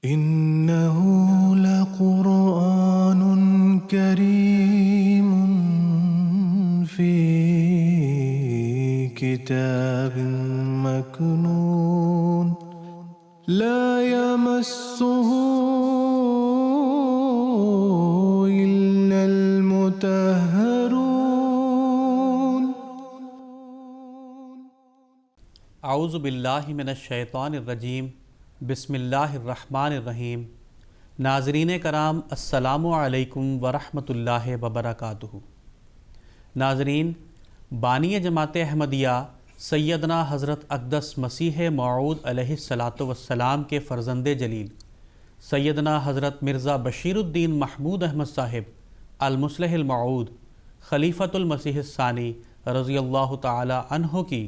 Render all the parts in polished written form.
إنه لقرآن كريم في كتاب مكنون لا يمسه إلا المطهرون اعوذ باللہ من الشیطان الرجیم بسم اللہ الرحمن الرحیم۔ ناظرین کرام السلام علیکم ورحمۃ اللہ وبرکاتہ۔ ناظرین، بانی جماعت احمدیہ سیدنا حضرت اقدس مسیح موعود علیہ الصلاۃ والسلام کے فرزند جلیل سیدنا حضرت مرزا بشیر الدین محمود احمد صاحب المصلح الموعود خلیفۃ المسیح الثانی رضی اللہ تعالی عنہ کی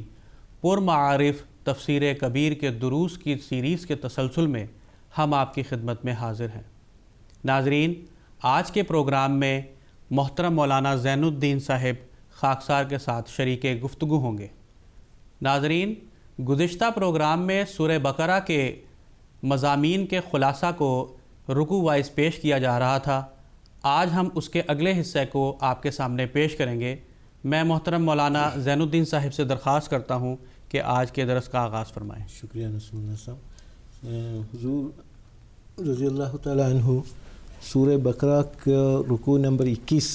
پرمعارف تفسیر کبیر کے دروس کی سیریز کے تسلسل میں ہم آپ کی خدمت میں حاضر ہیں۔ ناظرین، آج کے پروگرام میں محترم مولانا زین الدین صاحب خاکسار کے ساتھ شریک گفتگو ہوں گے۔ ناظرین، گزشتہ پروگرام میں سورہ بقرہ کے مضامین کے خلاصہ کو رکوع وائز پیش کیا جا رہا تھا۔ آج ہم اس کے اگلے حصے کو آپ کے سامنے پیش کریں گے۔ میں محترم مولانا زین الدین صاحب سے درخواست کرتا ہوں کہ آج کے درس کا آغاز فرمائیں۔ شکریہ نسیم اللہ صاحب۔ حضور رضی اللہ تعالی عنہ سورہ بقرہ کا رکوع نمبر 21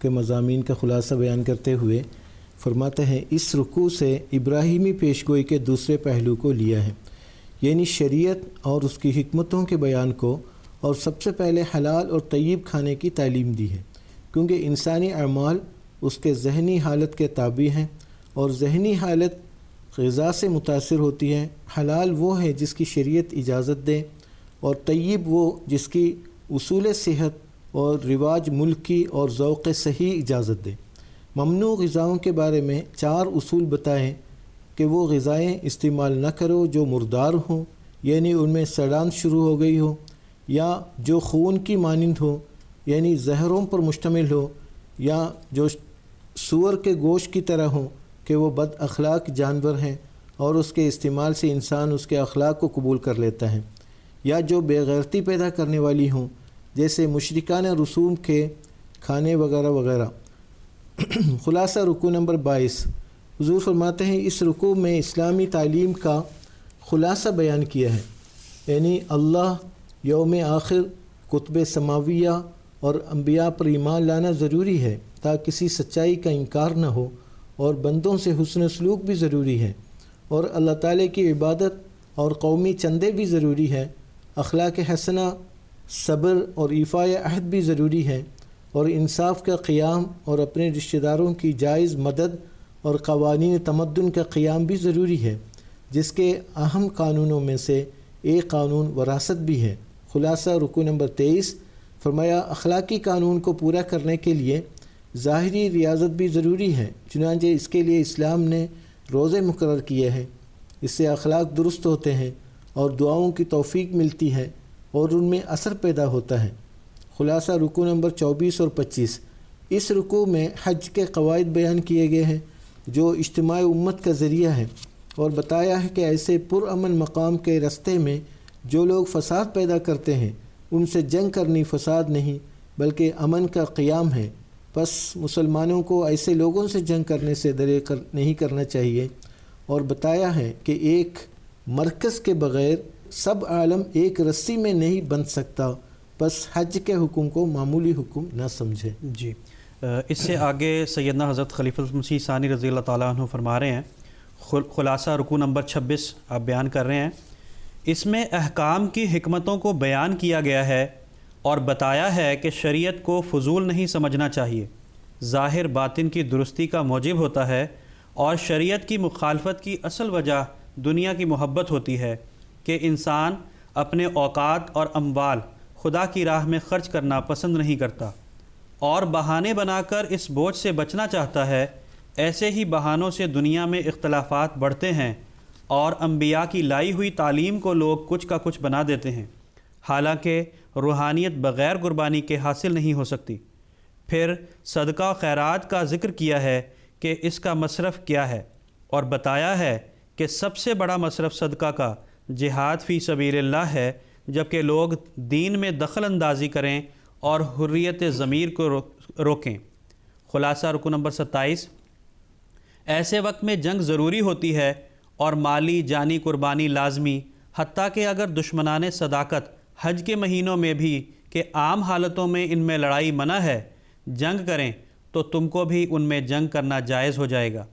کے مضامین کا خلاصہ بیان کرتے ہوئے فرماتے ہیں، اس رکوع سے ابراہیمی پیشگوئی کے دوسرے پہلو کو لیا ہے، یعنی شریعت اور اس کی حکمتوں کے بیان کو، اور سب سے پہلے حلال اور طیب کھانے کی تعلیم دی ہے، کیونکہ انسانی اعمال اس کے ذہنی حالت کے تابع ہیں، اور ذہنی حالت غذا سے متاثر ہوتی ہے۔ حلال وہ ہے جس کی شریعت اجازت دے، اور طیب وہ جس کی اصول صحت اور رواج ملک کی اور ذوق صحیح اجازت دے۔ ممنوع غذاؤں کے بارے میں 4 اصول بتائیں کہ وہ غذائیں استعمال نہ کرو جو مردار ہوں، یعنی ان میں سڑان شروع ہو گئی ہو، یا جو خون کی مانند ہو یعنی زہروں پر مشتمل ہو، یا جو سور کے گوشت کی طرح ہوں کہ وہ بد اخلاق جانور ہیں اور اس کے استعمال سے انسان اس کے اخلاق کو قبول کر لیتا ہے، یا جو بے غیرتی پیدا کرنے والی ہوں جیسے مشرکانہ رسوم کے کھانے وغیرہ وغیرہ۔ خلاصہ رکوع نمبر 22۔ حضور فرماتے ہیں، اس رکوع میں اسلامی تعلیم کا خلاصہ بیان کیا ہے، یعنی اللہ، یوم آخر، کتب سماویہ اور انبیاء پر ایمان لانا ضروری ہے تاکہ کسی سچائی کا انکار نہ ہو، اور بندوں سے حسن سلوک بھی ضروری ہے، اور اللہ تعالیٰ کی عبادت اور قومی چندے بھی ضروری ہے، اخلاق حسنہ، صبر اور ایفاء عہد بھی ضروری ہے، اور انصاف کا قیام اور اپنے رشتہ داروں کی جائز مدد اور قوانین تمدن کا قیام بھی ضروری ہے، جس کے اہم قانونوں میں سے ایک قانون وراثت بھی ہے۔ خلاصہ رکوع نمبر 23۔ فرمایا، اخلاقی قانون کو پورا کرنے کے لیے ظاہری ریاضت بھی ضروری ہے، چنانچہ اس کے لیے اسلام نے روزے مقرر کیے ہیں، اس سے اخلاق درست ہوتے ہیں اور دعاؤں کی توفیق ملتی ہے اور ان میں اثر پیدا ہوتا ہے۔ خلاصہ رکوع نمبر 24 اور 25۔ اس رکوع میں حج کے قواعد بیان کیے گئے ہیں جو اجتماع امت کا ذریعہ ہے، اور بتایا ہے کہ ایسے پرامن مقام کے رستے میں جو لوگ فساد پیدا کرتے ہیں ان سے جنگ کرنی فساد نہیں بلکہ امن کا قیام ہے، پس مسلمانوں کو ایسے لوگوں سے جنگ کرنے سے نہیں کرنا چاہیے، اور بتایا ہے کہ ایک مرکز کے بغیر سب عالم ایک رسی میں نہیں بندھ سکتا، پس حج کے حکم کو معمولی حکم نہ سمجھے۔ جی، اس سے آگے سیدنا حضرت خلیفۃ المسیح ثانی رضی اللہ تعالیٰ عنہ فرما رہے ہیں، خلاصہ رکوع نمبر 26 آپ بیان کر رہے ہیں، اس میں احکام کی حکمتوں کو بیان کیا گیا ہے اور بتایا ہے کہ شریعت کو فضول نہیں سمجھنا چاہیے، ظاہر باطن کی درستی کا موجب ہوتا ہے، اور شریعت کی مخالفت کی اصل وجہ دنیا کی محبت ہوتی ہے کہ انسان اپنے اوقات اور اموال خدا کی راہ میں خرچ کرنا پسند نہیں کرتا اور بہانے بنا کر اس بوجھ سے بچنا چاہتا ہے۔ ایسے ہی بہانوں سے دنیا میں اختلافات بڑھتے ہیں اور انبیاء کی لائی ہوئی تعلیم کو لوگ کچھ کا کچھ بنا دیتے ہیں، حالانکہ روحانیت بغیر قربانی کے حاصل نہیں ہو سکتی۔ پھر صدقہ و خیرات کا ذکر کیا ہے کہ اس کا مصرف کیا ہے، اور بتایا ہے کہ سب سے بڑا مصرف صدقہ کا جہاد فی سبیل اللہ ہے، جبکہ لوگ دین میں دخل اندازی کریں اور حریت ضمیر کو روکیں۔ خلاصہ رکو نمبر 27، ایسے وقت میں جنگ ضروری ہوتی ہے اور مالی جانی قربانی لازمی، حتیٰ کہ اگر دشمنان صداقت حج کے مہینوں میں بھی کہ عام حالتوں میں ان میں لڑائی منع ہے جنگ کریں تو تم کو بھی ان میں جنگ کرنا جائز ہو جائے گا۔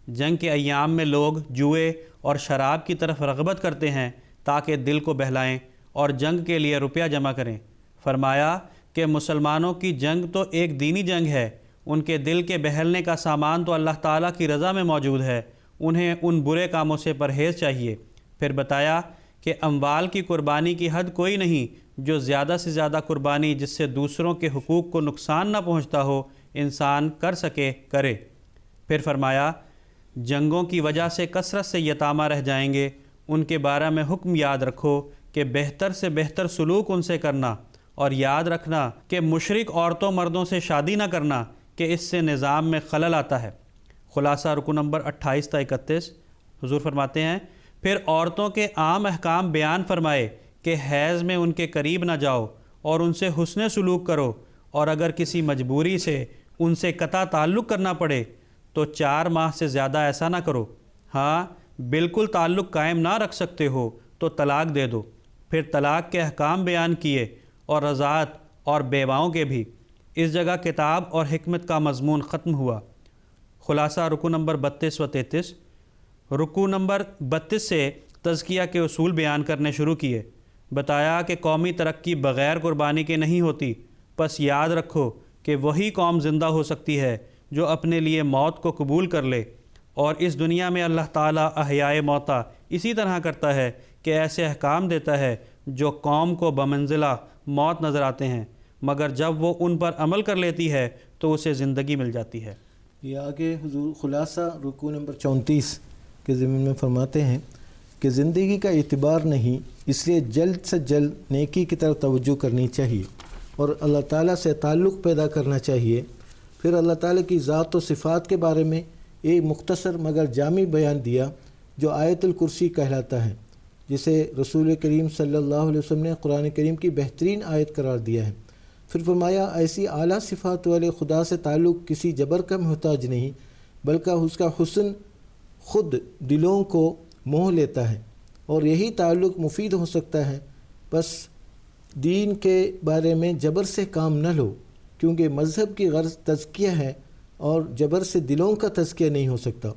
جنگ کے ایام میں لوگ جوئے اور شراب کی طرف رغبت کرتے ہیں تاکہ دل کو بہلائیں اور جنگ کے لیے روپیہ جمع کریں۔ فرمایا کہ مسلمانوں کی جنگ تو ایک دینی جنگ ہے، ان کے دل کے بہلنے کا سامان تو اللہ تعالیٰ کی رضا میں موجود ہے، انہیں ان برے کاموں سے پرہیز چاہیے۔ پھر بتایا کہ اموال کی قربانی کی حد کوئی نہیں، جو زیادہ سے زیادہ قربانی جس سے دوسروں کے حقوق کو نقصان نہ پہنچتا ہو انسان کر سکے کرے۔ پھر فرمایا جنگوں کی وجہ سے کثرت سے یتامہ رہ جائیں گے، ان کے بارے میں حکم یاد رکھو کہ بہتر سے بہتر سلوک ان سے کرنا، اور یاد رکھنا کہ مشرک عورتوں مردوں سے شادی نہ کرنا کہ اس سے نظام میں خلل آتا ہے۔ خلاصہ رکو نمبر 28 تا 31، حضور فرماتے ہیں پھر عورتوں کے عام احکام بیان فرمائے کہ حیض میں ان کے قریب نہ جاؤ اور ان سے حسن سلوک کرو، اور اگر کسی مجبوری سے ان سے قطع تعلق کرنا پڑے تو 4 ماہ سے زیادہ ایسا نہ کرو، ہاں بالکل تعلق قائم نہ رکھ سکتے ہو تو طلاق دے دو۔ پھر طلاق کے احکام بیان کیے اور رضاعت اور بیواؤں کے بھی۔ اس جگہ کتاب اور حکمت کا مضمون ختم ہوا۔ خلاصہ رکو نمبر 32 و 33، رکو نمبر 32 سے تزکیہ کے اصول بیان کرنے شروع کیے۔ بتایا کہ قومی ترقی بغیر قربانی کے نہیں ہوتی، پس یاد رکھو کہ وہی قوم زندہ ہو سکتی ہے جو اپنے لیے موت کو قبول کر لے، اور اس دنیا میں اللہ تعالیٰ احیائے موتا اسی طرح کرتا ہے کہ ایسے احکام دیتا ہے جو قوم کو بمنزلہ موت نظر آتے ہیں، مگر جب وہ ان پر عمل کر لیتی ہے تو اسے زندگی مل جاتی ہے۔ یہ آگے حضور خلاصہ رکوع نمبر 34 کے ضمن میں فرماتے ہیں کہ زندگی کا اعتبار نہیں، اس لیے جلد سے جلد نیکی کی طرف توجہ کرنی چاہیے اور اللہ تعالیٰ سے تعلق پیدا کرنا چاہیے۔ پھر اللہ تعالیٰ کی ذات و صفات کے بارے میں ایک مختصر مگر جامع بیان دیا جو آیت الکرسی کہلاتا ہے، جسے رسول کریم صلی اللہ علیہ وسلم نے قرآن کریم کی بہترین آیت قرار دیا ہے۔ پھر فرمایا ایسی اعلیٰ صفات والے خدا سے تعلق کسی جبر کا محتاج نہیں، بلکہ اس کا حسن خود دلوں کو موہ لیتا ہے، اور یہی تعلق مفید ہو سکتا ہے۔ بس دین کے بارے میں جبر سے کام نہ لو، کیونکہ مذہب کی غرض تزکیہ ہے اور جبر سے دلوں کا تزکیہ نہیں ہو سکتا۔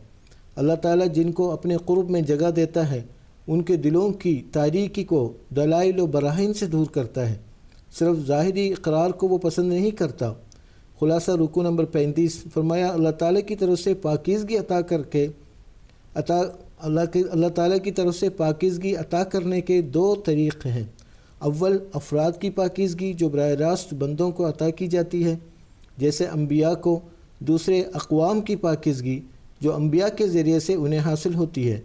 اللہ تعالیٰ جن کو اپنے قرب میں جگہ دیتا ہے ان کے دلوں کی تاریکی کو دلائل و براہین سے دور کرتا ہے، صرف ظاہری اقرار کو وہ پسند نہیں کرتا۔ خلاصہ رکوع نمبر 35 فرمایا اللہ تعالیٰ کی طرف سے پاکیزگی اللہ تعالیٰ کی طرف سے پاکیزگی عطا کرنے کے 2 طریقے ہیں۔ اول افراد کی پاکیزگی جو براہ راست بندوں کو عطا کی جاتی ہے جیسے انبیاء کو، دوسرے اقوام کی پاکیزگی جو انبیاء کے ذریعے سے انہیں حاصل ہوتی ہے۔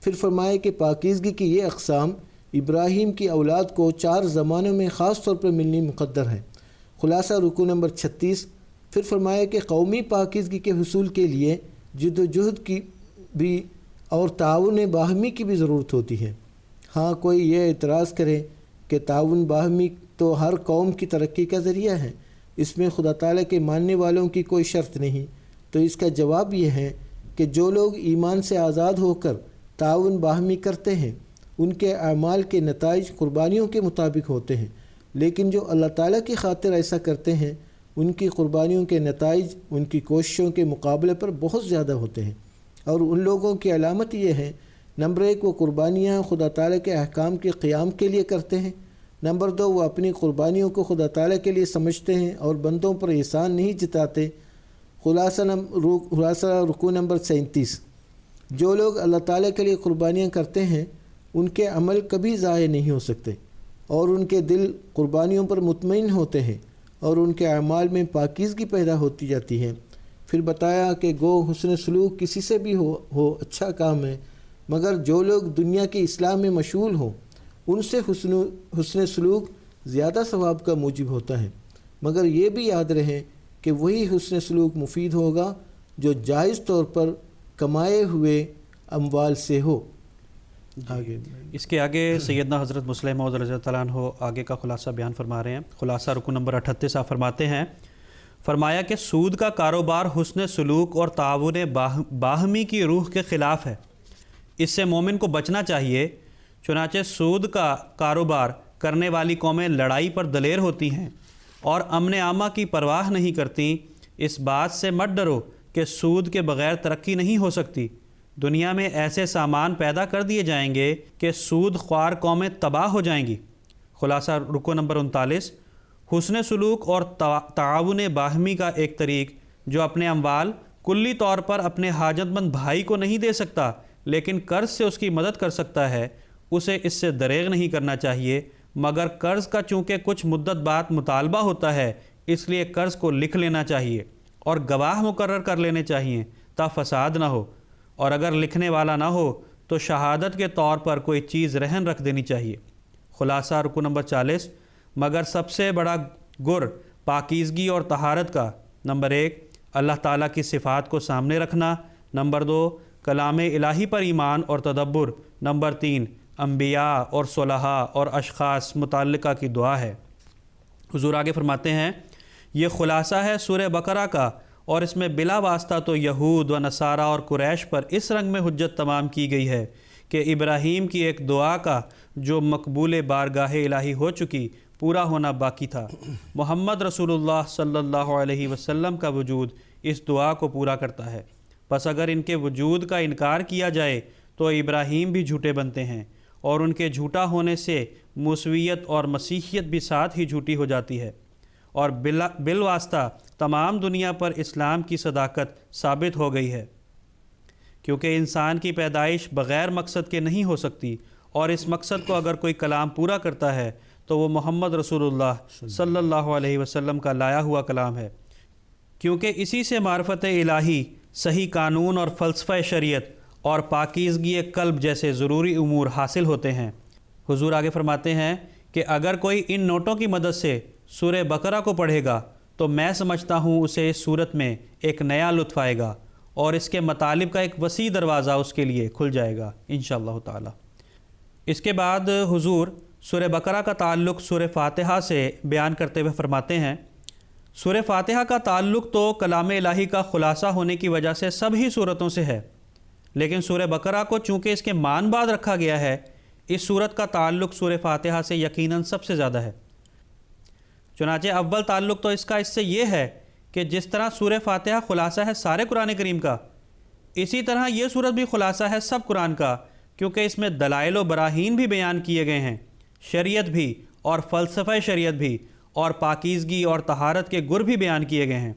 پھر فرمایا کہ پاکیزگی کی یہ اقسام ابراہیم کی اولاد کو 4 زمانوں میں خاص طور پر ملنی مقدر ہے۔ خلاصہ رکوع نمبر 36 پھر فرمایا کہ قومی پاکیزگی کے حصول کے لیے جد و جہد کی بھی اور تعاون باہمی کی بھی ضرورت ہوتی ہے۔ ہاں کوئی یہ اعتراض کرے کہ تعاون باہمی تو ہر قوم کی ترقی کا ذریعہ ہے، اس میں خدا تعالیٰ کے ماننے والوں کی کوئی شرط نہیں، تو اس کا جواب یہ ہے کہ جو لوگ ایمان سے آزاد ہو کر تعاون باہمی کرتے ہیں ان کے اعمال کے نتائج قربانیوں کے مطابق ہوتے ہیں، لیکن جو اللہ تعالیٰ کی خاطر ایسا کرتے ہیں ان کی قربانیوں کے نتائج ان کی کوششوں کے مقابلے پر بہت زیادہ ہوتے ہیں۔ اور ان لوگوں کی علامت یہ ہے، نمبر 1 وہ قربانیاں خدا تعالیٰ کے احکام کے قیام کے لیے کرتے ہیں، نمبر 2 وہ اپنی قربانیوں کو خدا تعالیٰ کے لیے سمجھتے ہیں اور بندوں پر احسان نہیں جتاتے۔ خلاصہ رکوع نمبر 37 جو لوگ اللہ تعالیٰ کے لیے قربانیاں کرتے ہیں ان کے عمل کبھی ضائع نہیں ہو سکتے، اور ان کے دل قربانیوں پر مطمئن ہوتے ہیں اور ان کے اعمال میں پاکیزگی پیدا ہوتی جاتی ہے۔ پھر بتایا کہ گو حسن سلوک کسی سے بھی ہو اچھا کام ہے، مگر جو لوگ دنیا کی اصلاح میں مشغول ہوں ان سے حسن سلوک زیادہ ثواب کا موجب ہوتا ہے، مگر یہ بھی یاد رہے کہ وہی حسن سلوک مفید ہوگا جو جائز طور پر کمائے ہوئے اموال سے ہو۔ آگے اس کے آگے سیدنا حضرت مسلم موعود رضی اللہ تعالیٰ عنہ آگے کا خلاصہ بیان فرما رہے ہیں. خلاصہ رکن نمبر 38 آپ فرماتے ہیں، فرمایا کہ سود کا کاروبار حسن سلوک اور تعاون باہمی کی روح کے خلاف ہے، اس سے مومن کو بچنا چاہیے. چنانچہ سود کا کاروبار کرنے والی قومیں لڑائی پر دلیر ہوتی ہیں اور امن عامہ کی پرواہ نہیں کرتیں. اس بات سے مت ڈرو کہ سود کے بغیر ترقی نہیں ہو سکتی. دنیا میں ایسے سامان پیدا کر دیے جائیں گے کہ سود خوار قومیں تباہ ہو جائیں گی. خلاصہ رکو نمبر 39. حسن سلوک اور تعاون باہمی کا ایک طریق جو اپنے اموال کلی طور پر اپنے حاجت مند بھائی کو نہیں دے سکتا لیکن قرض سے اس کی مدد کر سکتا ہے، اسے اس سے دریغ نہیں کرنا چاہیے، مگر قرض کا چونکہ کچھ مدت بعد مطالبہ ہوتا ہے اس لیے قرض کو لکھ لینا چاہیے اور گواہ مقرر کر لینے چاہیے تا فساد نہ ہو، اور اگر لکھنے والا نہ ہو تو شہادت کے طور پر کوئی چیز رہن رکھ دینی چاہیے. خلاصہ رکو نمبر 40. مگر سب سے بڑا گر پاکیزگی اور طہارت کا: نمبر 1 اللہ تعالیٰ کی صفات کو سامنے رکھنا، نمبر 2 کلام الہی پر ایمان اور تدبر، نمبر 3 انبیاء اور صلحاء اور اشخاص متعلقہ کی دعا ہے. حضور آگے فرماتے ہیں، یہ خلاصہ ہے سورہ بقرہ کا، اور اس میں بلا واسطہ تو یہود و نصارہ اور قریش پر اس رنگ میں حجت تمام کی گئی ہے کہ ابراہیم کی ایک دعا کا جو مقبول بارگاہ الہی ہو چکی پورا ہونا باقی تھا. محمد رسول اللہ صلی اللہ علیہ وسلم کا وجود اس دعا کو پورا کرتا ہے. بس اگر ان کے وجود کا انکار کیا جائے تو ابراہیم بھی جھوٹے بنتے ہیں، اور ان کے جھوٹا ہونے سے موسویت اور مسیحیت بھی ساتھ ہی جھوٹی ہو جاتی ہے، اور بالواسطہ تمام دنیا پر اسلام کی صداقت ثابت ہو گئی ہے، کیونکہ انسان کی پیدائش بغیر مقصد کے نہیں ہو سکتی، اور اس مقصد کو اگر کوئی کلام پورا کرتا ہے تو وہ محمد رسول اللہ صلی اللہ علیہ وسلم کا لایا ہوا کلام ہے، کیونکہ اسی سے معرفت الہی، صحیح قانون اور فلسفہ شریعت اور پاکیزگی قلب جیسے ضروری امور حاصل ہوتے ہیں. حضور آگے فرماتے ہیں کہ اگر کوئی ان نوٹوں کی مدد سے سورہ بقرہ کو پڑھے گا تو میں سمجھتا ہوں اسے اس صورت میں ایک نیا لطف آئے گا اور اس کے مطالب کا ایک وسیع دروازہ اس کے لیے کھل جائے گا انشاءاللہ تعالی. اس کے بعد حضور سورہ بقرہ کا تعلق سورہ فاتحہ سے بیان کرتے ہوئے فرماتے ہیں، سورہ فاتحہ کا تعلق تو کلام الہی کا خلاصہ ہونے کی وجہ سے سب ہی صورتوں سے ہے، لیکن سورہ بقرہ کو چونکہ اس کے مان بعد رکھا گیا ہے، اس صورت کا تعلق سورہ فاتحہ سے یقیناً سب سے زیادہ ہے. چنانچہ اول تعلق تو اس کا اس سے یہ ہے کہ جس طرح سورہ فاتحہ خلاصہ ہے سارے قرآن کریم کا، اسی طرح یہ صورت بھی خلاصہ ہے سب قرآن کا، کیونکہ اس میں دلائل و براہین بھی بیان کیے گئے ہیں، شریعت بھی اور فلسفہ شریعت بھی، اور پاکیزگی اور طہارت کے گر بھی بیان کیے گئے ہیں،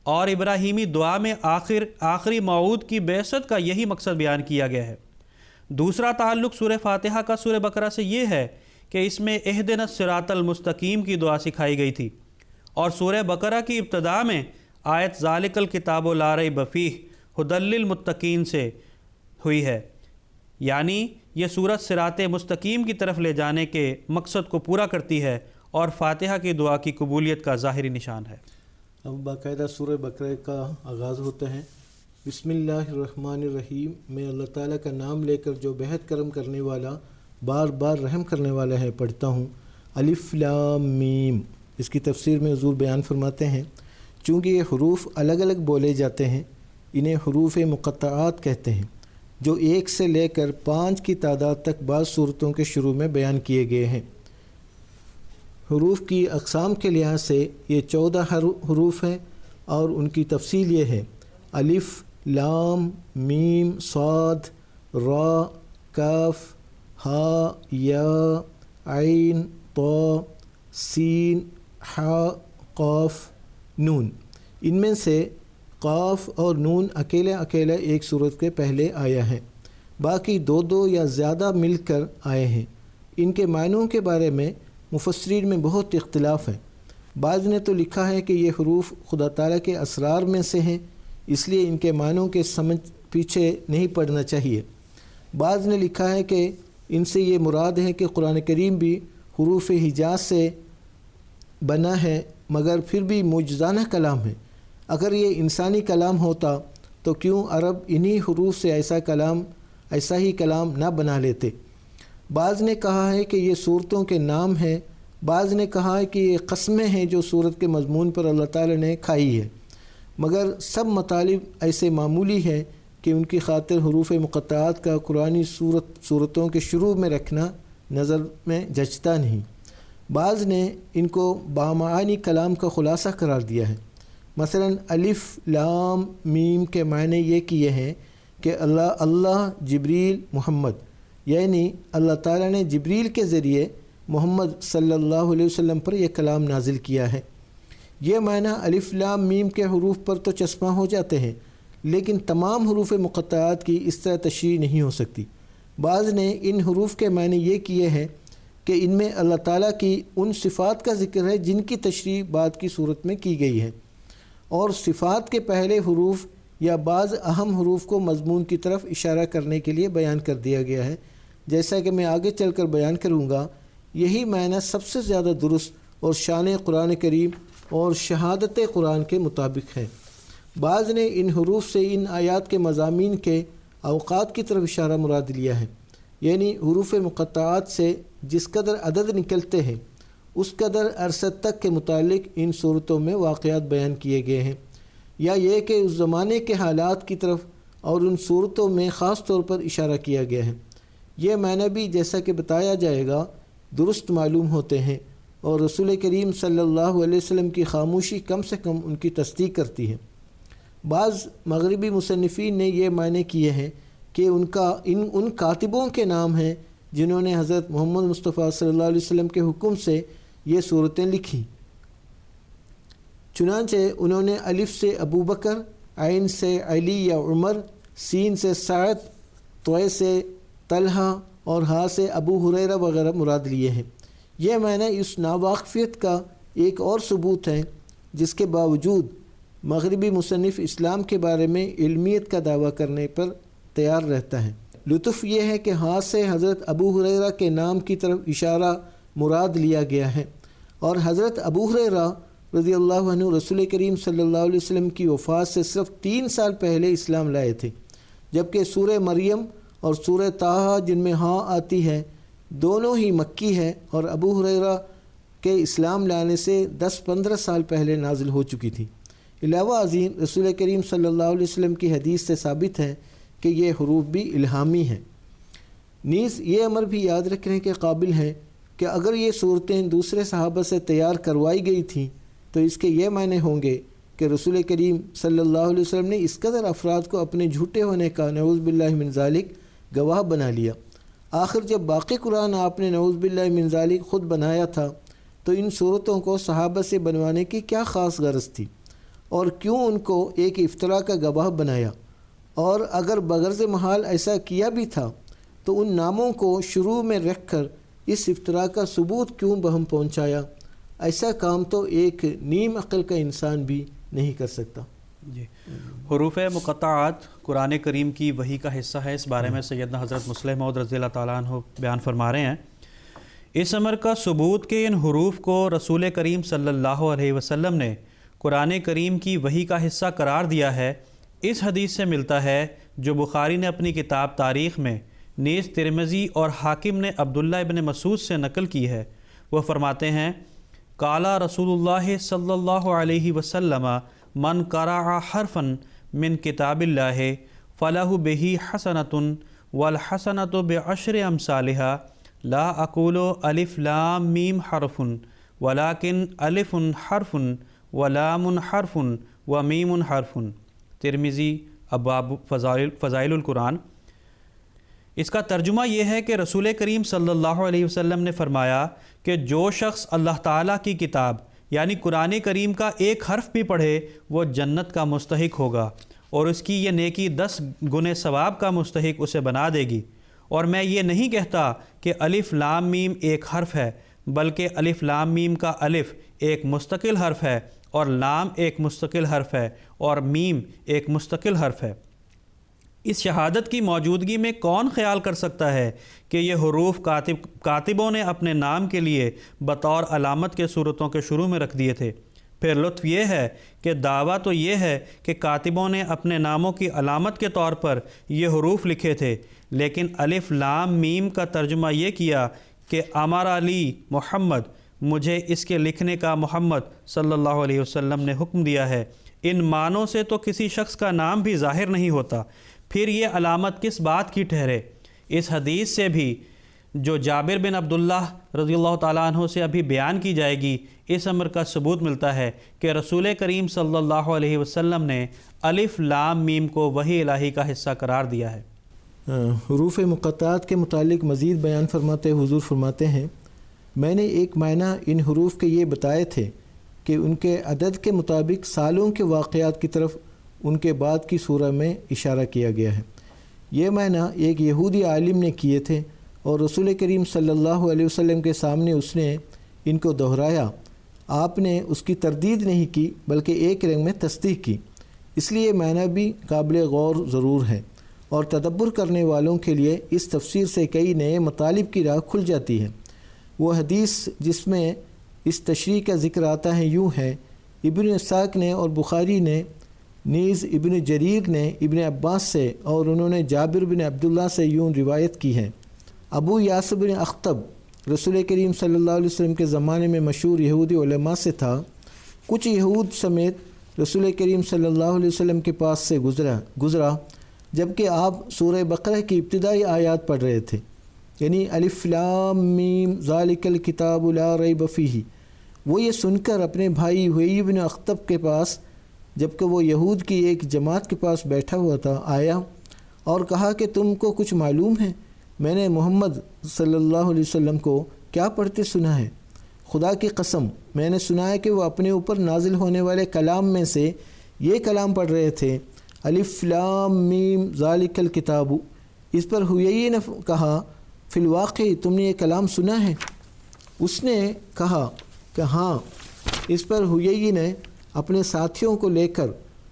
اور ابراہیمی دعا میں آخری موعود کی بعثت کا یہی مقصد بیان کیا گیا ہے. دوسرا تعلق سورہ فاتحہ کا سورہ بقرہ سے یہ ہے کہ اس میں اہدنا الصراط المستقیم کی دعا سکھائی گئی تھی، اور سورہ بقرہ کی ابتداء میں آیت ذالک الکتاب لا ریب فیہ ھدی للمتقین سے ہوئی ہے، یعنی یہ سورت صراط مستقیم کی طرف لے جانے کے مقصد کو پورا کرتی ہے اور فاتحہ کی دعا کی قبولیت کا ظاہری نشان ہے. اب باقاعدہ سورہ بقرہ کا آغاز ہوتا ہے، بسم اللہ الرحمن الرحیم، میں اللہ تعالیٰ کا نام لے کر جو بہت کرم کرنے والا بار بار رحم کرنے والا ہے پڑھتا ہوں. الف لام میم، اس کی تفسیر میں حضور بیان فرماتے ہیں چونکہ یہ حروف الگ الگ بولے جاتے ہیں، انہیں حروف مقطعات کہتے ہیں، جو 1 سے لے کر 5 کی تعداد تک بعض صورتوں کے شروع میں بیان کیے گئے ہیں. حروف کی اقسام کے لحاظ سے یہ 14 حروف ہیں، اور ان کی تفصیل یہ ہے: الف لام میم صاد را کاف ہا یا عین طا سین حا قاف نون. ان میں سے قاف اور نون اکیلا ایک صورت کے پہلے آیا ہے، باقی 2 یا زیادہ مل کر آئے ہیں. ان کے معنوں کے بارے میں مفسرین میں بہت اختلاف ہے. بعض نے تو لکھا ہے کہ یہ حروف خدا تعالیٰ کے اسرار میں سے ہیں، اس لیے ان کے معنوں کے سمجھ پیچھے نہیں پڑنا چاہیے. بعض نے لکھا ہے کہ ان سے یہ مراد ہے کہ قرآن کریم بھی حروف حجاز سے بنا ہے، مگر پھر بھی معجزانہ کلام ہے. اگر یہ انسانی کلام ہوتا تو کیوں عرب انہی حروف سے ایسا کلام ایسا ہی کلام نہ بنا لیتے۔ بعض نے کہا ہے کہ یہ صورتوں کے نام ہیں، بعض نے کہا ہے کہ یہ قسمیں ہیں جو صورت کے مضمون پر اللہ تعالی نے کھائی ہے، مگر سب مطالب ایسے معمولی ہے کہ ان کی خاطر حروف مقطعات کا قرآنی صورتوں کے شروع میں رکھنا نظر میں جچتا نہیں۔ بعض نے ان کو بامعانی کلام کا خلاصہ قرار دیا ہے۔ مثلا الف لام میم کے معنی یہ کیے ہیں کہ اللہ جبریل محمد، یعنی اللہ تعالیٰ نے جبریل کے ذریعے محمد صلی اللہ علیہ وسلم پر یہ کلام نازل کیا ہے۔ یہ معنی الف لام میم کے حروف پر تو چسپاں ہو جاتے ہیں، لیکن تمام حروف مقطعات کی اس طرح تشریح نہیں ہو سکتی۔ بعض نے ان حروف کے معنی یہ کیے ہیں کہ ان میں اللہ تعالیٰ کی ان صفات کا ذکر ہے جن کی تشریح بعد کی صورت میں کی گئی ہے، اور صفات کے پہلے حروف یا بعض اہم حروف کو مضمون کی طرف اشارہ کرنے کے لیے بیان کر دیا گیا ہے، جیسا کہ میں آگے چل کر بیان کروں گا۔ یہی معنی سب سے زیادہ درست اور شان قرآن کریم اور شہادت قرآن کے مطابق ہے۔ بعض نے ان حروف سے ان آیات کے مضامین کے اوقات کی طرف اشارہ مراد لیا ہے، یعنی حروف مقطعات سے جس قدر عدد نکلتے ہیں اس قدر عرصت تک کے متعلق ان صورتوں میں واقعات بیان کیے گئے ہیں، یا یہ کہ اس زمانے کے حالات کی طرف اور ان صورتوں میں خاص طور پر اشارہ کیا گیا ہے۔ یہ معنی بھی جیسا کہ بتایا جائے گا درست معلوم ہوتے ہیں، اور رسول کریم صلی اللہ علیہ وسلم کی خاموشی کم سے کم ان کی تصدیق کرتی ہے۔ بعض مغربی مصنفین نے یہ معنی کیے ہیں کہ ان کاتبوں کے نام ہیں جنہوں نے حضرت محمد مصطفیٰ صلی اللہ علیہ وسلم کے حکم سے یہ صورتیں لکھی۔ چنانچہ انہوں نے الف سے ابو بکر، عین سے علی یا عمر، سین سے سعد، طے سے طلحہ اور ہاء سے ابو ہریرہ وغیرہ مراد لیے ہیں۔ یہ معنی اس ناواقفیت کا ایک اور ثبوت ہے جس کے باوجود مغربی مصنف اسلام کے بارے میں علمیت کا دعویٰ کرنے پر تیار رہتا ہے۔ لطف یہ ہے کہ ہاں سے حضرت ابو ہریرہ کے نام کی طرف اشارہ مراد لیا گیا ہے، اور حضرت ابو ہریرہ رضی اللہ عنہ رسول کریم صلی اللہ علیہ وسلم کی وفات سے صرف 3 سال پہلے اسلام لائے تھے، جبکہ سورہ مریم اور سورہ طٰہٰ جن میں ہاں آتی ہے دونوں ہی مکی ہے، اور ابو ہریرہ کے اسلام لانے سے 10-15 سال پہلے نازل ہو چکی تھی۔ علاوہ ازیں رسول کریم صلی اللہ علیہ وسلم کی حدیث سے ثابت ہے کہ یہ حروف بھی الہامی ہیں۔ نیز یہ امر بھی یاد رکھنے کے قابل ہے کہ اگر یہ صورتیں دوسرے صحابہ سے تیار کروائی گئی تھیں تو اس کے یہ معنی ہوں گے کہ رسول کریم صلی اللہ علیہ وسلم نے اس قدر افراد کو اپنے جھوٹے ہونے کا نعوذ باللہ من ذالک گواہ بنا لیا۔ آخر جب باقی قرآن آپ نے نعوذ باللہ من ذالک خود بنایا تھا تو ان صورتوں کو صحابہ سے بنوانے کی کیا خاص غرض تھی، اور کیوں ان کو ایک افتراء کا گواہ بنایا؟ اور اگر بغرض محال ایسا کیا بھی تھا تو ان ناموں کو شروع میں رکھ کر اس افتراء کا ثبوت کیوں بہم پہنچایا؟ ایسا کام تو ایک نیم عقل کا انسان بھی نہیں کر سکتا۔ جی، حروف مقطعات قرآن کریم کی وحی کا حصہ ہے، اس بارے میں سیدنا حضرت مسلم موعود رضی اللہ تعالیٰ عنہ بیان فرما رہے ہیں۔ اس امر کا ثبوت کہ ان حروف کو رسول کریم صلی اللہ علیہ وسلم نے قرآن کریم کی وحی کا حصہ قرار دیا ہے، اس حدیث سے ملتا ہے جو بخاری نے اپنی کتاب تاریخ میں، نیز ترمذی اور حاکم نے عبداللہ ابن مسعود سے نقل کی ہے۔ وہ فرماتے ہیں، قال رسول اللہ صلی اللہ علیہ وسلم من قرأ حرفا من کتاب اللہ فلہ بہ حسنۃ والحسنۃ بعشر امثالها لا اقول الف لام میم حرف ولکن الف حرف ولام حرف ومیم حرف۔ ترمذی ابواب فضائل القرآن۔ اس کا ترجمہ یہ ہے کہ رسول کریم صلی اللہ علیہ وسلم نے فرمایا کہ جو شخص اللہ تعالیٰ کی کتاب یعنی قرآن کریم کا ایک حرف بھی پڑھے وہ جنت کا مستحق ہوگا، اور اس کی یہ نیکی 10 گنے ثواب کا مستحق اسے بنا دے گی۔ اور میں یہ نہیں کہتا کہ الف لام میم ایک حرف ہے، بلکہ الف لام میم کا الف ایک مستقل حرف ہے، اور لام ایک مستقل حرف ہے، اور میم ایک مستقل حرف ہے۔ اس شہادت کی موجودگی میں کون خیال کر سکتا ہے کہ یہ حروف کاتبوں نے اپنے نام کے لیے بطور علامت کے صورتوں کے شروع میں رکھ دیے تھے؟ پھر لطف یہ ہے کہ دعویٰ تو یہ ہے کہ کاتبوں نے اپنے ناموں کی علامت کے طور پر یہ حروف لکھے تھے، لیکن الف لام میم کا ترجمہ یہ کیا کہ امر علی محمد، مجھے اس کے لکھنے کا محمد صلی اللہ علیہ وسلم نے حکم دیا ہے۔ ان معنوں سے تو کسی شخص کا نام بھی ظاہر نہیں ہوتا، پھر یہ علامت کس بات کی ٹھہرے؟ اس حدیث سے بھی جو جابر بن عبداللہ رضی اللہ تعالیٰ عنہ سے ابھی بیان کی جائے گی، اس امر کا ثبوت ملتا ہے کہ رسول کریم صلی اللہ علیہ وسلم نے الف لام میم کو وحی الہی کا حصہ قرار دیا ہے۔ حروف مقطعات کے متعلق مزید بیان فرماتے حضور فرماتے ہیں، میں نے ایک معنی ان حروف کے یہ بتائے تھے کہ ان کے عدد کے مطابق سالوں کے واقعات کی طرف ان کے بعد کی سورہ میں اشارہ کیا گیا ہے۔ یہ معنی ایک یہودی عالم نے کیے تھے اور رسول کریم صلی اللہ علیہ وسلم کے سامنے اس نے ان کو دہرایا۔ آپ نے اس کی تردید نہیں کی بلکہ ایک رنگ میں تصدیق کی، اس لیے معنی بھی قابل غور ضرور ہے اور تدبر کرنے والوں کے لیے اس تفسیر سے کئی نئے مطالب کی راہ کھل جاتی ہے۔ وہ حدیث جس میں اس تشریح کا ذکر آتا ہے یوں ہے، ابن اسحاق نے اور بخاری نے نیز ابن جریر نے ابن عباس سے اور انہوں نے جابر بن عبداللہ سے یوں روایت کی ہے، ابو یاسر بن اخطب رسول کریم صلی اللہ علیہ وسلم کے زمانے میں مشہور یہودی علماء سے تھا۔ کچھ یہود سمیت رسول کریم صلی اللہ علیہ وسلم کے پاس سے گزرا جبکہ آپ سورہ بقرہ کی ابتدائی آیات پڑھ رہے تھے، یعنی الف لام میم ذالک الکتاب لا ریب فیہ۔ وہ یہ سن کر اپنے بھائی حیی بن اخطب کے پاس، جبکہ وہ یہود کی ایک جماعت کے پاس بیٹھا ہوا تھا، آیا اور کہا کہ تم کو کچھ معلوم ہے؟ میں نے محمد صلی اللہ علیہ وسلم کو کیا پڑھتے سنا ہے؟ خدا کی قسم میں نے سنا ہے کہ وہ اپنے اوپر نازل ہونے والے کلام میں سے یہ کلام پڑھ رہے تھے، الف لام میم ذالک الکتاب۔ اس پر حیی نے کہا، فی الواقع تم نے یہ کلام سنا ہے؟ اس نے کہا کہ ہاں۔ اس پر حیی نے اپنے ساتھیوں کو لے کر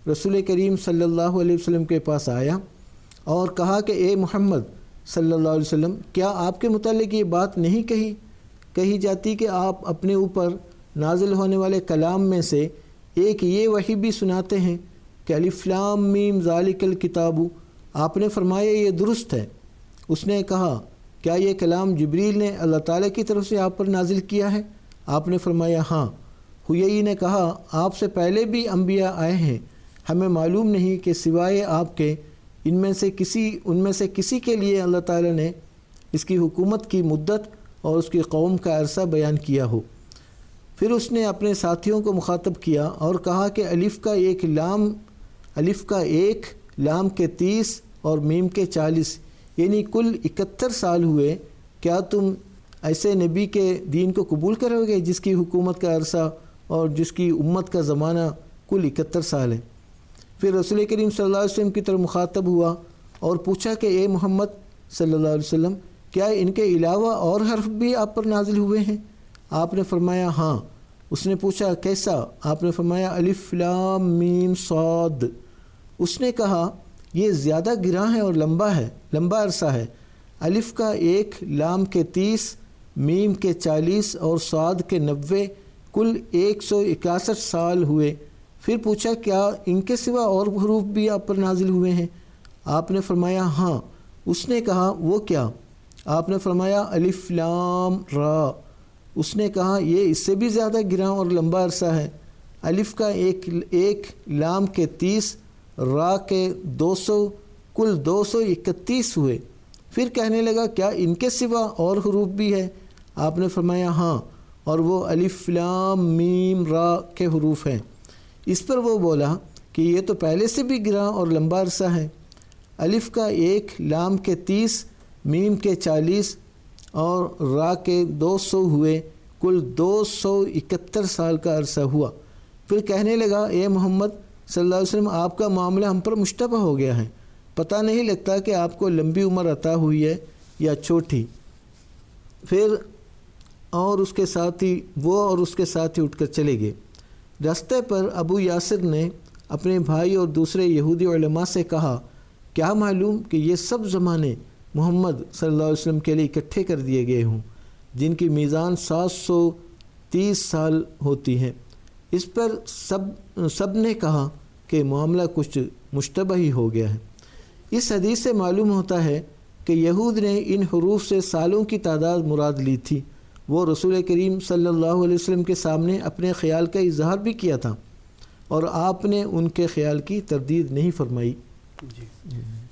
رسول کریم صلی اللہ علیہ وسلم کے پاس آیا اور کہا کہ اے محمد صلی اللہ علیہ وسلم، کیا آپ کے متعلق یہ بات نہیں کہی جاتی کہ آپ اپنے اوپر نازل ہونے والے کلام میں سے ایک یہ وحی بھی سناتے ہیں کہ الف لام میم ذالک الکتاب؟ آپ نے فرمایا یہ درست ہے۔ اس نے کہا کیا یہ کلام جبریل نے اللہ تعالیٰ کی طرف سے آپ پر نازل کیا ہے؟ آپ نے فرمایا ہاں۔ حیی نے کہا آپ سے پہلے بھی انبیاء آئے ہیں، ہمیں معلوم نہیں کہ سوائے آپ کے ان میں سے کسی کے لیے اللہ تعالیٰ نے اس کی حکومت کی مدت اور اس کی قوم کا عرصہ بیان کیا ہو۔ پھر اس نے اپنے ساتھیوں کو مخاطب کیا اور کہا کہ الف کا ایک لام کے 30 اور میم کے 40، یعنی کل 71 سال ہوئے۔ کیا تم ایسے نبی کے دین کو قبول کرو گے جس کی حکومت کا عرصہ اور جس کی امت کا زمانہ کل 71 سال ہے؟ پھر رسول کریم صلی اللہ علیہ وسلم کی طرف مخاطب ہوا اور پوچھا کہ اے محمد صلی اللہ علیہ وسلم، کیا ان کے علاوہ اور حرف بھی آپ پر نازل ہوئے ہیں؟ آپ نے فرمایا ہاں۔ اس نے پوچھا کیسا؟ آپ نے فرمایا الف لام میم صاد۔ اس نے کہا یہ زیادہ گراں ہے اور لمبا عرصہ ہے۔ الف کا 1، لام کے 30، میم کے 40 اور صاد کے 90، کل 161 سال ہوئے۔ پھر پوچھا کیا ان کے سوا اور حروف بھی آپ پر نازل ہوئے ہیں؟ آپ نے فرمایا ہاں۔ اس نے کہا وہ کیا؟ آپ نے فرمایا الف لام را۔ اس نے کہا یہ اس سے بھی زیادہ گراں اور لمبا عرصہ ہے۔ الف کا 1، لام کے 30، را کے 200، کل 231 ہوئے۔ پھر کہنے لگا کیا ان کے سوا اور حروف بھی ہے؟ آپ نے فرمایا ہاں، اور وہ الف لام میم را کے حروف ہیں۔ اس پر وہ بولا کہ یہ تو پہلے سے بھی گراں اور لمبا عرصہ ہے۔ الف کا 1، لام کے 30، میم کے 40 اور را کے 200 ہوئے، کل 271 سال کا عرصہ ہوا۔ پھر کہنے لگا اے محمد صلی اللہ علیہ وسلم، آپ کا معاملہ ہم پر مشتبہ ہو گیا ہے، پتہ نہیں لگتا کہ آپ کو لمبی عمر عطا ہوئی ہے یا چھوٹی۔ پھر اور اس کے ساتھی اٹھ کر چلے گئے۔ راستے پر ابو یاسر نے اپنے بھائی اور دوسرے یہودی علماء سے کہا کیا معلوم کہ یہ سب زمانے محمد صلی اللہ علیہ وسلم کے لیے اکٹھے کر دیے گئے ہوں جن کی میزان 730 سال ہوتی ہے۔ اس پر سب نے کہا کہ معاملہ کچھ مشتبہ ہی ہو گیا ہے۔ اس حدیث سے معلوم ہوتا ہے کہ یہود نے ان حروف سے سالوں کی تعداد مراد لی تھی۔ وہ رسول کریم صلی اللہ علیہ وسلم کے سامنے اپنے خیال کا اظہار بھی کیا تھا اور آپ نے ان کے خیال کی تردید نہیں فرمائی۔ جی،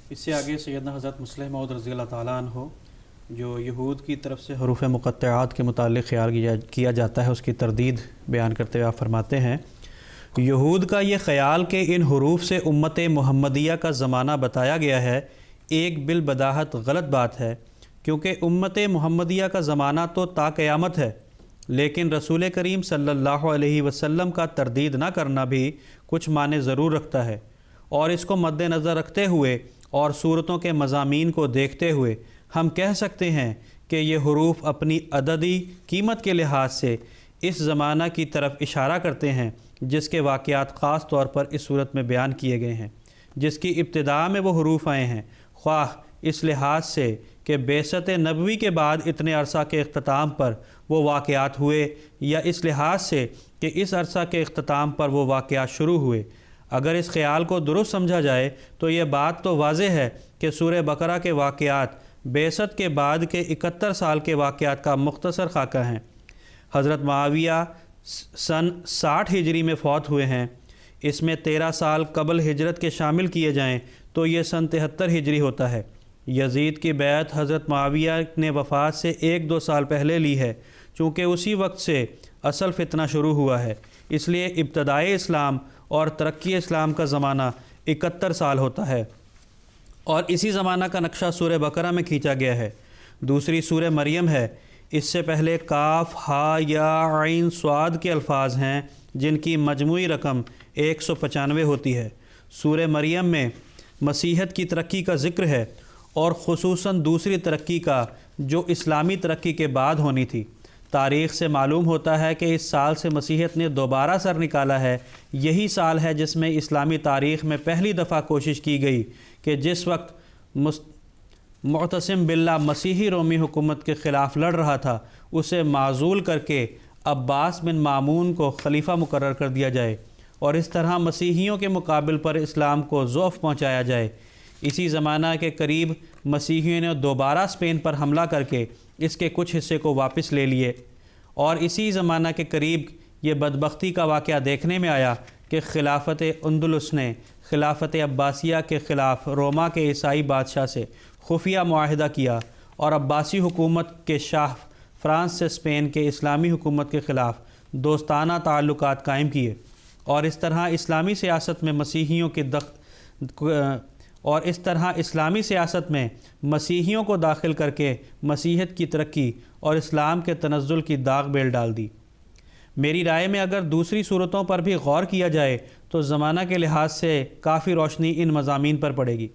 اس سے آگے سیدنا حضرت مسلم موعود رضی اللہ تعالیٰ عنہ جو یہود کی طرف سے حروف مقطعات کے متعلق خیال کیا جاتا ہے اس کی تردید بیان کرتے ہوئے آپ فرماتے ہیں، یہود کا یہ خیال کہ ان حروف سے امت محمدیہ کا زمانہ بتایا گیا ہے ایک بالبداہت غلط بات ہے، کیونکہ امت محمدیہ کا زمانہ تو تا قیامت ہے، لیکن رسول کریم صلی اللہ علیہ وسلم کا تردید نہ کرنا بھی کچھ معنی ضرور رکھتا ہے، اور اس کو مد نظر رکھتے ہوئے اور صورتوں کے مضامین کو دیکھتے ہوئے ہم کہہ سکتے ہیں کہ یہ حروف اپنی عددی قیمت کے لحاظ سے اس زمانہ کی طرف اشارہ کرتے ہیں جس کے واقعات خاص طور پر اس صورت میں بیان کیے گئے ہیں، جس کی ابتداء میں وہ حروف آئے ہیں، خواہ اس لحاظ سے کہ بعثت نبوی کے بعد اتنے عرصہ کے اختتام پر وہ واقعات ہوئے، یا اس لحاظ سے کہ اس عرصہ کے اختتام پر وہ واقعات شروع ہوئے۔ اگر اس خیال کو درست سمجھا جائے تو یہ بات تو واضح ہے کہ سورہ بقرہ کے واقعات بعثت کے بعد کے 71 سال کے واقعات کا مختصر خاکہ ہیں۔ حضرت معاویہ سن 60 ہجری میں فوت ہوئے ہیں، اس میں 13 سال قبل ہجرت کے شامل کیے جائیں تو یہ سن 73 ہجری ہوتا ہے۔ یزید کی بیعت حضرت معاویہ نے وفات سے 1-2 سال پہلے لی ہے، چونکہ اسی وقت سے اصل فتنہ شروع ہوا ہے، اس لیے ابتدائی اسلام اور ترقی اسلام کا زمانہ 71 سال ہوتا ہے، اور اسی زمانہ کا نقشہ سورہ بقرہ میں کھینچا گیا ہے۔ دوسری سورہ مریم ہے، اس سے پہلے کاف، ہا، یا، عین، صاد کے الفاظ ہیں جن کی مجموعی رقم 195 ہوتی ہے۔ سورہ مریم میں مسیحیت کی ترقی کا ذکر ہے، اور خصوصاً دوسری ترقی کا جو اسلامی ترقی کے بعد ہونی تھی۔ تاریخ سے معلوم ہوتا ہے کہ اس سال سے مسیحیت نے دوبارہ سر نکالا ہے۔ یہی سال ہے جس میں اسلامی تاریخ میں پہلی دفعہ کوشش کی گئی کہ جس وقت معتصم باللہ مسیحی رومی حکومت کے خلاف لڑ رہا تھا اسے معزول کر کے عباس بن مامون کو خلیفہ مقرر کر دیا جائے، اور اس طرح مسیحیوں کے مقابل پر اسلام کو ضعف پہنچایا جائے۔ اسی زمانہ کے قریب مسیحیوں نے دوبارہ اسپین پر حملہ کر کے اس کے کچھ حصے کو واپس لے لیے، اور اسی زمانہ کے قریب یہ بدبختی کا واقعہ دیکھنے میں آیا کہ خلافت اندلس نے خلافت عباسیہ کے خلاف روما کے عیسائی بادشاہ سے خفیہ معاہدہ کیا، اور عباسی حکومت کے شاہ فرانس سے اسپین کے اسلامی حکومت کے خلاف دوستانہ تعلقات قائم کیے، اور اس طرح اسلامی سیاست میں مسیحیوں کو داخل کر کے مسیحیت کی ترقی اور اسلام کے تنزل کی داغ بیل ڈال دی۔ میری رائے میں اگر دوسری صورتوں پر بھی غور کیا جائے تو زمانہ کے لحاظ سے کافی روشنی ان مضامین پر پڑے گی۔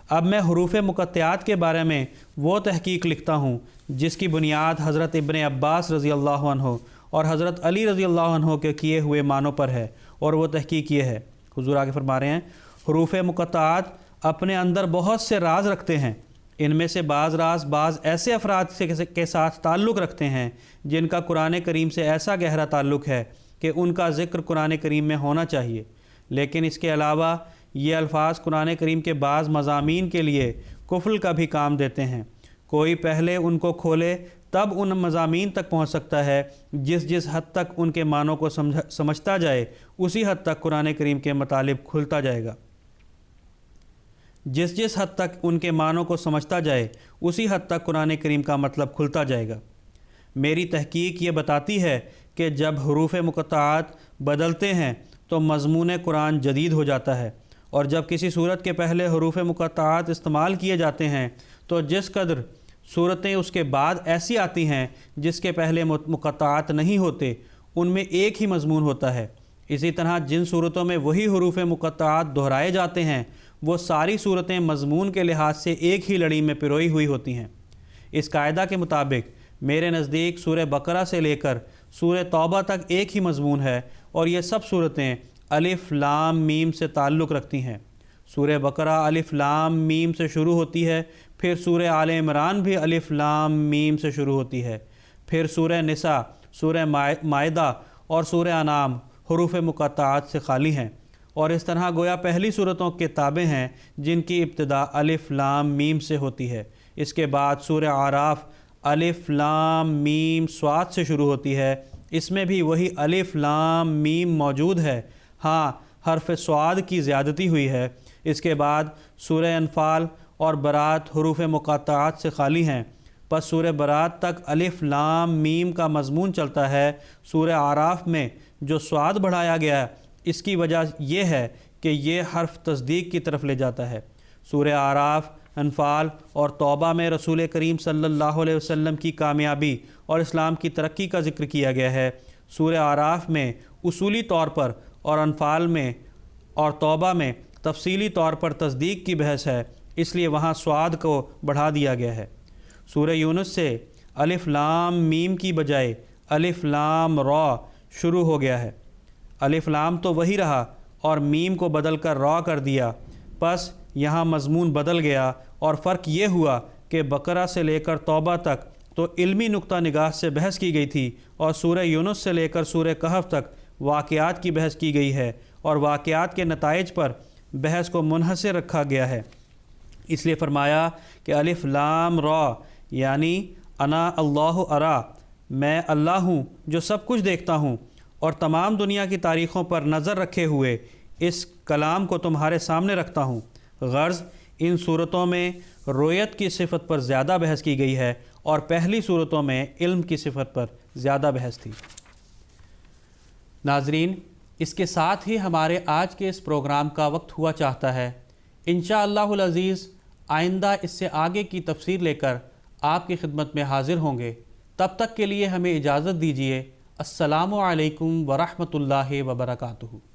اب میں حروف مقطعات کے بارے میں وہ تحقیق لکھتا ہوں جس کی بنیاد حضرت ابن عباس رضی اللہ عنہ اور حضرت علی رضی اللہ عنہ کے کیے ہوئے معنوں پر ہے، اور وہ تحقیق یہ ہے، حضور آگے فرما رہے ہیں، حروف مقطعات اپنے اندر بہت سے راز رکھتے ہیں، ان میں سے بعض راز بعض ایسے افراد کے ساتھ تعلق رکھتے ہیں جن کا قرآن کریم سے ایسا گہرا تعلق ہے کہ ان کا ذکر قرآن کریم میں ہونا چاہیے، لیکن اس کے علاوہ یہ الفاظ قرآن کریم کے بعض مضامین کے لیے کفل کا بھی کام دیتے ہیں۔ کوئی پہلے ان کو کھولے تب ان مضامین تک پہنچ سکتا ہے، جس حد تک ان کے معنوں کو سمجھتا جائے اسی حد تک قرآن کریم کے مطالب کھلتا جائے گا۔ جس حد تک ان کے معنوں کو سمجھتا جائے اسی حد تک قرآن کریم کا مطلب کھلتا جائے گا۔ میری تحقیق یہ بتاتی ہے کہ جب حروف مقطعات بدلتے ہیں تو مضمون قرآن جدید ہو جاتا ہے، اور جب کسی صورت کے پہلے حروف مقطعات استعمال کیے جاتے ہیں تو جس قدر صورتیں اس کے بعد ایسی آتی ہیں جس کے پہلے مقطعات نہیں ہوتے، ان میں ایک ہی مضمون ہوتا ہے۔ اسی طرح جن صورتوں میں وہی حروف مقطعات دہرائے جاتے ہیں وہ ساری صورتیں مضمون کے لحاظ سے ایک ہی لڑی میں پروئی ہوئی ہوتی ہیں۔ اس قاعدہ کے مطابق میرے نزدیک سورہ بقرہ سے لے کر سورہ توبہ تک ایک ہی مضمون ہے، اور یہ سب صورتیں الف لام میم سے تعلق رکھتی ہیں۔ سورہ بقرہ الف لام میم سے شروع ہوتی ہے، پھر سورہ آل عمران بھی الف لام میم سے شروع ہوتی ہے، پھر سورہ نساء، سورہ مائدہ اور سورہ انعام حروف مقطعات سے خالی ہیں، اور اس طرح گویا پہلی صورتوں کے تابع ہیں جن کی ابتدا الف لام میم سے ہوتی ہے۔ اس کے بعد سورہ اعراف الف لام میم صاد سے شروع ہوتی ہے، اس میں بھی وہی الف لام میم موجود ہے، ہاں حرف صاد کی زیادتی ہوئی ہے۔ اس کے بعد سورہ انفال اور برات حروف مقاطعات سے خالی ہیں، پس سورہ برات تک الف لام میم کا مضمون چلتا ہے۔ سورہ اعراف میں جو صاد بڑھایا گیا ہے اس کی وجہ یہ ہے کہ یہ حرف تصدیق کی طرف لے جاتا ہے۔ سورہ اعراف، انفال اور توبہ میں رسول کریم صلی اللہ علیہ وسلم کی کامیابی اور اسلام کی ترقی کا ذکر کیا گیا ہے۔ سورہ اعراف میں اصولی طور پر اور انفال میں اور توبہ میں تفصیلی طور پر تصدیق کی بحث ہے، اس لیے وہاں صاد کو بڑھا دیا گیا ہے۔ سورہ یونس سے الف لام میم کی بجائے الف لام را شروع ہو گیا ہے۔ الف لام تو وہی رہا اور میم کو بدل کر را کر دیا، پس یہاں مضمون بدل گیا، اور فرق یہ ہوا کہ بقرہ سے لے کر توبہ تک تو علمی نقطہ نگاہ سے بحث کی گئی تھی، اور سورہ یونس سے لے کر سورہ کہف تک واقعات کی بحث کی گئی ہے، اور واقعات کے نتائج پر بحث کو منحصر رکھا گیا ہے۔ اس لیے فرمایا کہ الف لام را یعنی انا اللہ ارا، میں اللہ ہوں جو سب کچھ دیکھتا ہوں اور تمام دنیا کی تاریخوں پر نظر رکھے ہوئے اس کلام کو تمہارے سامنے رکھتا ہوں۔ غرض ان صورتوں میں رویت کی صفت پر زیادہ بحث کی گئی ہے اور پہلی صورتوں میں علم کی صفت پر زیادہ بحث تھی۔ ناظرین، اس کے ساتھ ہی ہمارے آج کے اس پروگرام کا وقت ہوا چاہتا ہے۔ انشاءاللہ العزیز آئندہ اس سے آگے کی تفسیر لے کر آپ کی خدمت میں حاضر ہوں گے۔ تب تک کے لیے ہمیں اجازت دیجیے۔ السلام علیکم ورحمۃ اللہ وبرکاتہ۔